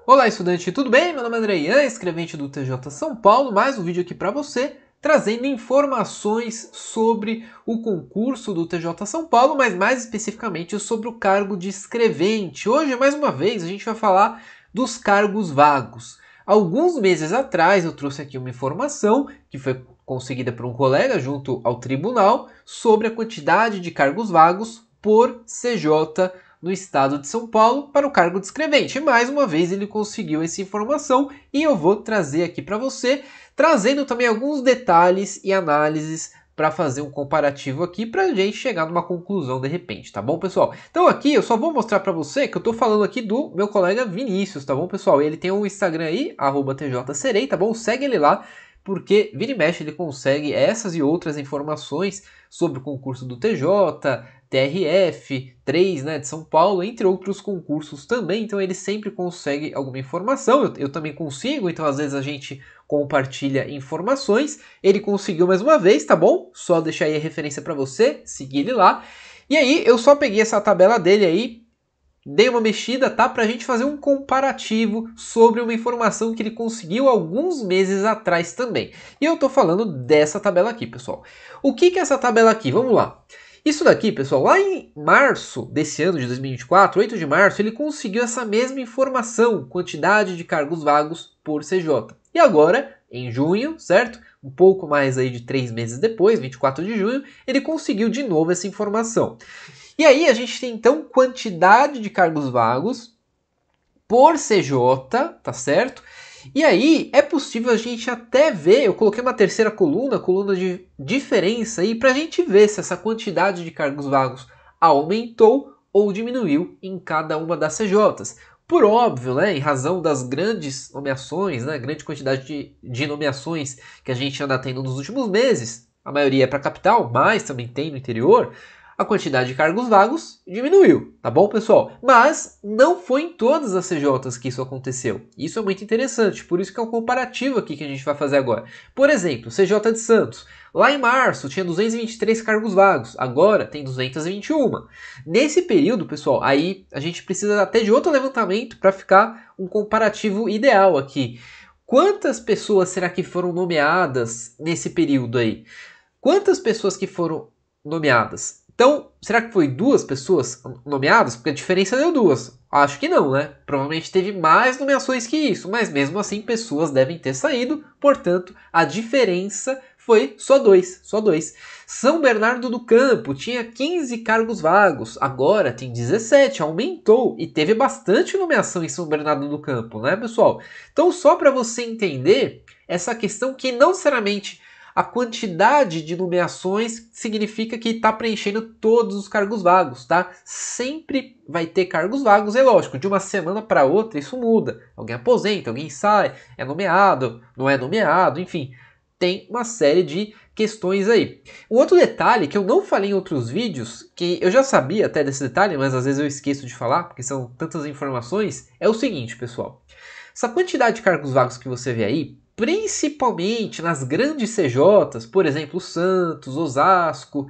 Olá, estudante, tudo bem? Meu nome é André, escrevente do TJ São Paulo. Mais um vídeo aqui para você, trazendo informações sobre o concurso do TJ São Paulo, mas mais especificamente sobre o cargo de escrevente. Hoje, mais uma vez, a gente vai falar dos cargos vagos. Alguns meses atrás, eu trouxe aqui uma informação que foi conseguida por um colega junto ao tribunal sobre a quantidade de cargos vagos por CJ no estado de São Paulo para o cargo de escrevente. E mais uma vez ele conseguiu essa informação e eu vou trazer aqui para você, trazendo também alguns detalhes e análises para fazer um comparativo aqui para a gente chegar numa conclusão de repente, tá bom, pessoal? Então aqui eu só vou mostrar para você que eu estou falando aqui do meu colega Vinícius, tá bom, pessoal? Ele tem um Instagram aí, @tjserei, tá bom? Segue ele lá, porque vira e mexe ele consegue essas e outras informações sobre o concurso do TJ, TRF, 3, né, de São Paulo, entre outros concursos também, então ele sempre consegue alguma informação, eu também consigo, então às vezes a gente compartilha informações, ele conseguiu mais uma vez, tá bom? Só deixar aí a referência para você, seguir ele lá, e aí eu só peguei essa tabela dele aí, dei uma mexida, tá? Pra gente fazer um comparativo sobre uma informação que ele conseguiu alguns meses atrás também. E eu tô falando dessa tabela aqui, pessoal. O que é essa tabela aqui? Vamos lá. Isso daqui, pessoal, lá em março desse ano de 2024, 8 de março, ele conseguiu essa mesma informação, quantidade de cargos vagos por CJ. E agora, em junho, certo? Um pouco mais aí de 3 meses depois, 24 de junho, ele conseguiu de novo essa informação. E aí a gente tem então quantidade de cargos vagos por CJ, tá certo? E aí é possível a gente até ver, eu coloquei uma terceira coluna, coluna de diferença aí, para a gente ver se essa quantidade de cargos vagos aumentou ou diminuiu em cada uma das CJs. Por óbvio, né, em razão das grandes nomeações, né, grande quantidade de nomeações que a gente anda tendo nos últimos meses, a maioria é para a capital, mas também tem no interior, a quantidade de cargos vagos diminuiu, tá bom, pessoal? Mas não foi em todas as CJs que isso aconteceu. Isso é muito interessante, por isso que é um comparativo aqui que a gente vai fazer agora. Por exemplo, CJ de Santos. Lá em março tinha 223 cargos vagos, agora tem 221. Nesse período, pessoal, aí a gente precisa até de outro levantamento para ficar um comparativo ideal aqui. Quantas pessoas será que foram nomeadas nesse período aí? Quantas pessoas que foram nomeadas? Então, será que foi 2 pessoas nomeadas? Porque a diferença deu 2. Acho que não, né? Provavelmente teve mais nomeações que isso, mas mesmo assim pessoas devem ter saído, portanto, a diferença foi só 2, só 2. São Bernardo do Campo tinha 15 cargos vagos, agora tem 17, aumentou e teve bastante nomeação em São Bernardo do Campo, né, pessoal? Então, só para você entender essa questão que não necessariamente a quantidade de nomeações significa que está preenchendo todos os cargos vagos, tá? Sempre vai ter cargos vagos, é lógico, de uma semana para outra isso muda. Alguém aposenta, alguém sai, é nomeado, não é nomeado, enfim. Tem uma série de questões aí. Um outro detalhe que eu não falei em outros vídeos, que eu já sabia até desse detalhe, mas às vezes eu esqueço de falar, porque são tantas informações, é o seguinte, pessoal. Essa quantidade de cargos vagos que você vê aí, principalmente nas grandes CJs, por exemplo, Santos, Osasco,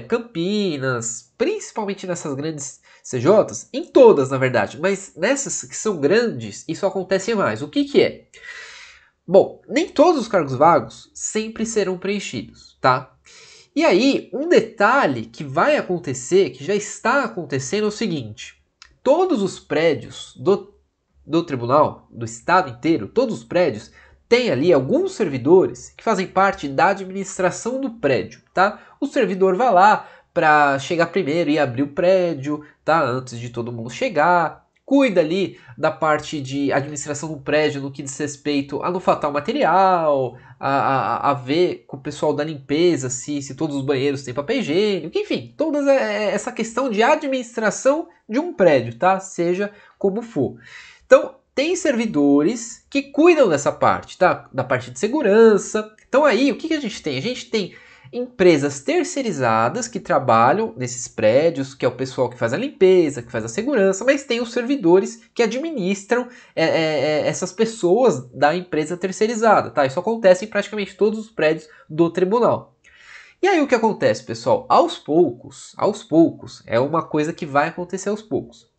Campinas, principalmente nessas grandes CJs, em todas na verdade, mas nessas que são grandes, isso acontece mais. O que é? Bom, nem todos os cargos vagos sempre serão preenchidos, tá? E aí, um detalhe que vai acontecer, que já está acontecendo, é o seguinte: todos os prédios do tribunal, do estado inteiro, todos os prédios, tem ali alguns servidores que fazem parte da administração do prédio, tá? O servidor vai lá para chegar primeiro e abrir o prédio, tá? Antes de todo mundo chegar. Cuida ali da parte de administração do prédio no que diz respeito a não faltar o material, a ver com o pessoal da limpeza se todos os banheiros têm papel higiênico, enfim, toda essa questão de administração de um prédio, tá? Seja como for. Então, tem servidores que cuidam dessa parte, tá? Da parte de segurança. Então aí, o que a gente tem? A gente tem empresas terceirizadas que trabalham nesses prédios, que é o pessoal que faz a limpeza, que faz a segurança, mas tem os servidores que administram essas pessoas da empresa terceirizada, tá? Isso acontece em praticamente todos os prédios do tribunal. E aí o que acontece, pessoal? Aos poucos, é uma coisa que vai acontecer aos poucos.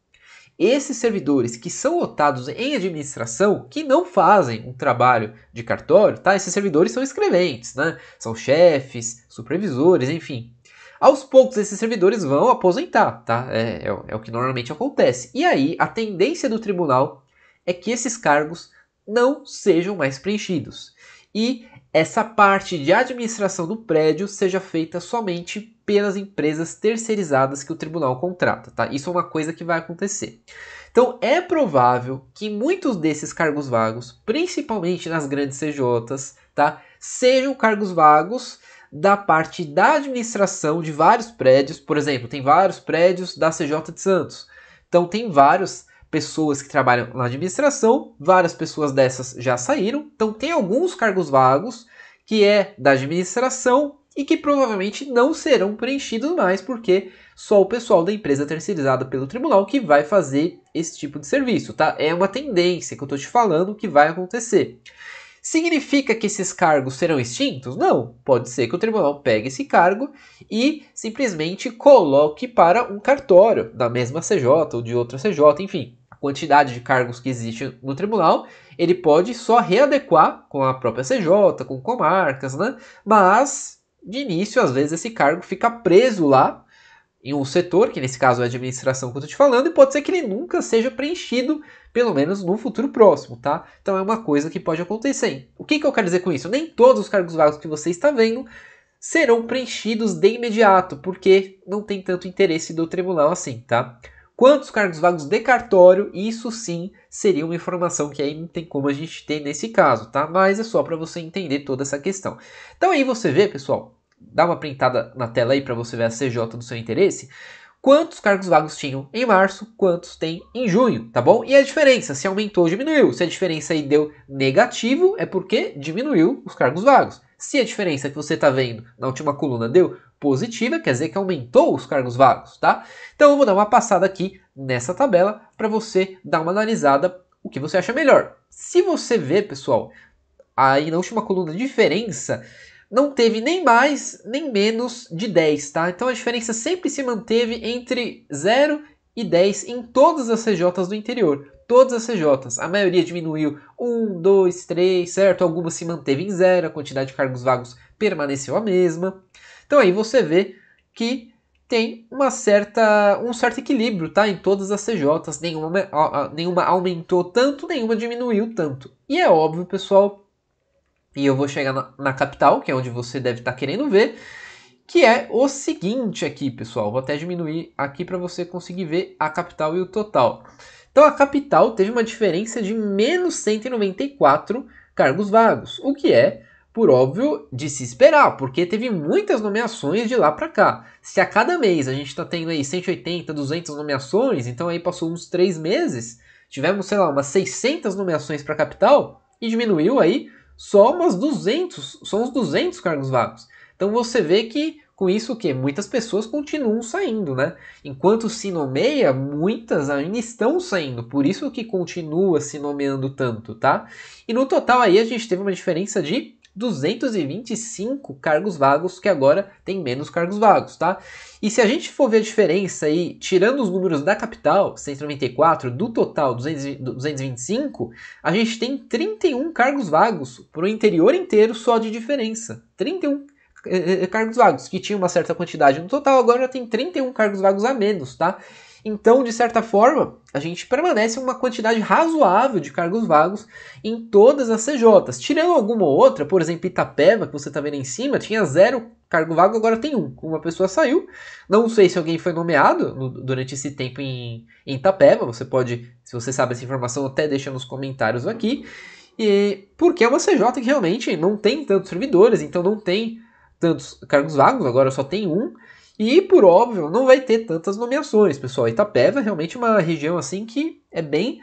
esses servidores que são lotados em administração, que não fazem um trabalho de cartório, tá? Esses servidores são escreventes, né? São chefes, supervisores, enfim. Aos poucos esses servidores vão aposentar, tá? É o que normalmente acontece. E aí a tendência do tribunal é que esses cargos não sejam mais preenchidos. E essa parte de administração do prédio seja feita somente pelas empresas terceirizadas que o tribunal contrata, tá? Isso é uma coisa que vai acontecer. Então é provável que muitos desses cargos vagos, principalmente nas grandes CJs, tá? Sejam cargos vagos da parte da administração de vários prédios. Por exemplo, tem vários prédios da CJ de Santos. Então tem várias pessoas que trabalham na administração, várias pessoas dessas já saíram. Então tem alguns cargos vagos que é da administração e que provavelmente não serão preenchidos mais, porque só o pessoal da empresa terceirizada pelo tribunal que vai fazer esse tipo de serviço, tá? É uma tendência que eu estou te falando que vai acontecer. Significa que esses cargos serão extintos? Não. Pode ser que o tribunal pegue esse cargo e simplesmente coloque para um cartório da mesma CJ ou de outra CJ, enfim. A quantidade de cargos que existe no tribunal, ele pode só readequar com a própria CJ, com comarcas, né? Mas, de início, às vezes esse cargo fica preso lá em um setor, que nesse caso é a administração que eu estou te falando, e pode ser que ele nunca seja preenchido, pelo menos no futuro próximo, tá? Então é uma coisa que pode acontecer. O que eu quero dizer com isso? Nem todos os cargos vagos que você está vendo serão preenchidos de imediato, porque não tem tanto interesse do tribunal assim, tá? Quantos cargos vagos de cartório, isso sim seria uma informação que aí não tem como a gente ter nesse caso, tá? Mas é só para você entender toda essa questão. Então aí você vê, pessoal, dá uma printada na tela aí para você ver a CJ do seu interesse. Quantos cargos vagos tinham em março, quantos tem em junho, tá bom? E a diferença, se aumentou ou diminuiu. Se a diferença aí deu negativo, é porque diminuiu os cargos vagos. Se a diferença que você está vendo na última coluna deu positiva, quer dizer que aumentou os cargos vagos, tá? Então eu vou dar uma passada aqui nessa tabela para você dar uma analisada o que você acha melhor. Se você vê, pessoal, aí na última coluna diferença, não teve nem mais nem menos de 10, tá? Então a diferença sempre se manteve entre 0 e 10 em todas as CJs do interior. Todas as CJs. A maioria diminuiu 1, 2, 3, certo? Algumas se manteve em 0, a quantidade de cargos vagos permaneceu a mesma. Então aí você vê que tem um certo equilíbrio, tá? Em todas as CJs. Nenhuma aumentou tanto, nenhuma diminuiu tanto. E é óbvio, pessoal, e eu vou chegar na capital, que é onde você deve estar querendo ver, que é o seguinte aqui, pessoal. Vou até diminuir aqui para você conseguir ver a capital e o total. Então a capital teve uma diferença de menos 194 cargos vagos, o que é, por óbvio, de se esperar, porque teve muitas nomeações de lá para cá. Se a cada mês a gente está tendo aí 180, 200 nomeações, então aí passou uns 3 meses, tivemos, sei lá, umas 600 nomeações para a capital e diminuiu aí só uns 200 cargos vagos. Então você vê que com isso que muitas pessoas continuam saindo, né? Enquanto se nomeia, muitas ainda estão saindo. Por isso que continua se nomeando tanto, tá? E no total aí a gente teve uma diferença de 225 cargos vagos, que agora tem menos cargos vagos, tá? E se a gente for ver a diferença aí, tirando os números da capital, 194, do total 225, a gente tem 31 cargos vagos para o interior inteiro só de diferença. 31 cargos vagos, que tinha uma certa quantidade no total, agora já tem 31 cargos vagos a menos, tá? Então, de certa forma, a gente permanece uma quantidade razoável de cargos vagos em todas as CJs. Tirando alguma ou outra, por exemplo, Itapeva, que você está vendo em cima, tinha 0 cargo vago, agora tem 1. Uma pessoa saiu. Não sei se alguém foi nomeado durante esse tempo em Itapeva. Você pode, se você sabe essa informação, até deixa nos comentários aqui. Porque é uma CJ que realmente não tem tantos servidores, então não tem tantos cargos vagos, agora só tem 1. E, por óbvio, não vai ter tantas nomeações, pessoal. Itapeva é realmente uma região assim que é bem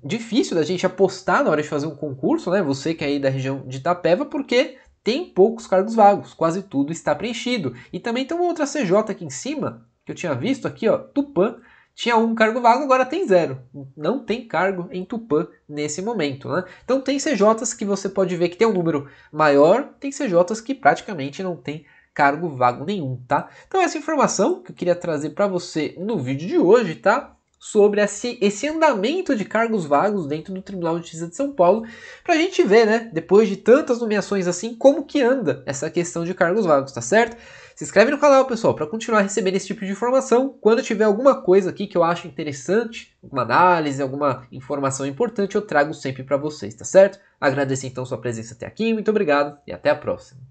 difícil da gente apostar na hora de fazer um concurso, né? Você que é aí da região de Itapeva, porque tem poucos cargos vagos, quase tudo está preenchido. E também tem uma outra CJ aqui em cima, que eu tinha visto aqui, ó, Tupã, tinha 1 cargo vago, agora tem 0. Não tem cargo em Tupã nesse momento, né? Então tem CJs que você pode ver que tem um número maior, tem CJs que praticamente não tem cargo vago nenhum, tá? Então essa informação que eu queria trazer para você no vídeo de hoje, tá? sobre esse andamento de cargos vagos dentro do Tribunal de Justiça de São Paulo, para a gente ver, né, depois de tantas nomeações assim, como que anda essa questão de cargos vagos, tá certo? Se inscreve no canal, pessoal, para continuar recebendo esse tipo de informação. Quando tiver alguma coisa aqui que eu acho interessante, alguma análise, alguma informação importante, eu trago sempre para vocês, tá certo? Agradeço então sua presença até aqui, muito obrigado e até a próxima.